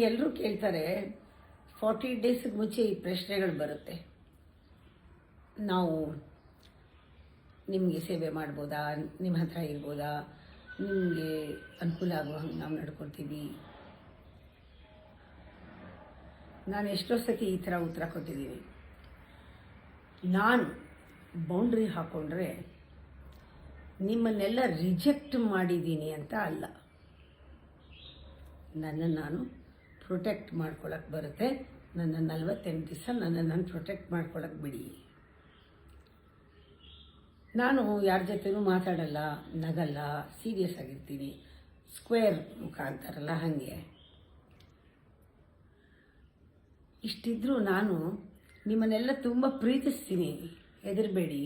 ಎಲ್ಲರೂ ಕೇಳ್ತಾರೆ 40 ಡೇಸಿಗೆ ಮುಂಚೆ ಈ ಪ್ರಶ್ನೆಗಳು ಬರುತ್ತೆ. ನಾವು ನಿಮಗೆ ಸೇವೆ ಮಾಡ್ಬೋದಾ, ನಿಮ್ಮ ಹತ್ರ ಇರ್ಬೋದಾ, ನಿಮಗೆ ಅನುಕೂಲ ಆಗೋ ಹಂಗೆ ನಾವು ನಡ್ಕೊಳ್ತೀವಿ. ನಾನು ಎಷ್ಟೋ ಸತಿ ಈ ಥರ ಉತ್ತರ ಕೊಟ್ಟಿದ್ದೀನಿ. ನಾನು ಬೌಂಡ್ರಿ ಹಾಕ್ಕೊಂಡ್ರೆ ನಿಮ್ಮನ್ನೆಲ್ಲ ರಿಜೆಕ್ಟ್ ಮಾಡಿದ್ದೀನಿ ಅಂತ ಅಲ್ಲ, ನನ್ನನ್ನು ನಾನು ಪ್ರೊಟೆಕ್ಟ್ ಮಾಡ್ಕೊಳಕ್ಕೆ ಬರುತ್ತೆ. ನನ್ನ 48 ದಿವಸ ನನ್ನನ್ನು ನಾನು ಪ್ರೊಟೆಕ್ಟ್ ಮಾಡ್ಕೊಳಕ್ಕೆ ಬಿಡಿ. ನಾನು ಯಾರ ಜೊತೆನೂ ಮಾತಾಡಲ್ಲ, ನಗಲ್ಲ, ಸೀರಿಯಸ್ ಆಗಿರ್ತೀನಿ. ಸ್ಕ್ವೇರ್ ಮುಖ ಅಂತಾರಲ್ಲ ಹಾಗೆ. ಇಷ್ಟಿದ್ರೂ ನಾನು ನಿಮ್ಮನ್ನೆಲ್ಲ ತುಂಬ ಪ್ರೀತಿಸ್ತೀನಿ, ಹೆದರಬೇಡಿ.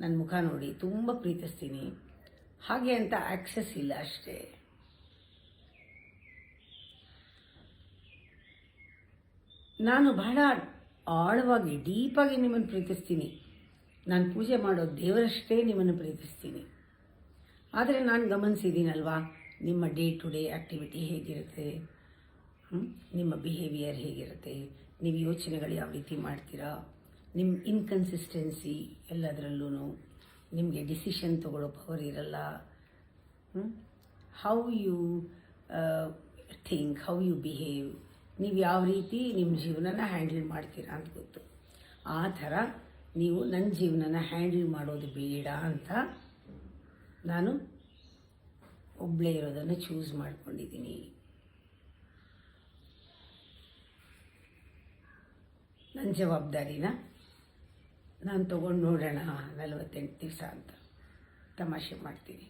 ನನ್ನ ಮುಖ ನೋಡಿ ತುಂಬ ಪ್ರೀತಿಸ್ತೀನಿ. ಹಾಗೆ ಅಂತ ಆಕ್ಸೆಸ್ ಇಲ್ಲ ಅಷ್ಟೇ. ನಾನು ಬಹಳ ಆಳವಾಗಿ ಡೀಪಾಗಿ ನಿಮ್ಮನ್ನು ಪ್ರೀತಿಸ್ತೀನಿ. ನಾನು ಪೂಜೆ ಮಾಡೋ ದೇವರಷ್ಟೇ ನಿಮ್ಮನ್ನು ಪ್ರೀತಿಸ್ತೀನಿ. ಆದರೆ ನಾನು ಗಮನಿಸಿದ್ದೀನಲ್ವಾ, ನಿಮ್ಮ ಡೇ ಟು ಡೇ ಆ್ಯಕ್ಟಿವಿಟಿ ಹೇಗಿರುತ್ತೆ, ನಿಮ್ಮ ಬಿಹೇವಿಯರ್ ಹೇಗಿರುತ್ತೆ, ನೀವು ಯೋಚನೆಗಳು ಯಾವ ರೀತಿ ಮಾಡ್ತೀರಾ, ನಿಮ್ಮ ಇನ್ಕನ್ಸಿಸ್ಟೆನ್ಸಿ ಎಲ್ಲದರಲ್ಲೂ, ನಿಮಗೆ ಡಿಸಿಷನ್ ತಗೊಳ್ಳೋ ಪವರ್ ಇರಲ್ಲ. How you think, how you behave, ನೀವು ಯಾವ ರೀತಿ ನಿಮ್ಮ ಜೀವನನ ಹ್ಯಾಂಡಲ್ ಮಾಡ್ತೀರಾ ಅಂತ ಗೊತ್ತು. ಆ ಥರ ನೀವು ನನ್ನ ಜೀವನನ ಹ್ಯಾಂಡಲ್ ಮಾಡೋದು ಬೇಡ ಅಂತ ನಾನು ಒಬ್ಬಳೇ ಇರೋದನ್ನು ಚೂಸ್ ಮಾಡ್ಕೊಂಡಿದ್ದೀನಿ. ನನ್ನ ಜವಾಬ್ದಾರಿನ ನಾನು ತೊಗೊಂಡು ನೋಡೋಣ 48 ದಿವಸ ಅಂತ ತಮಾಷೆ ಮಾಡ್ತೀನಿ.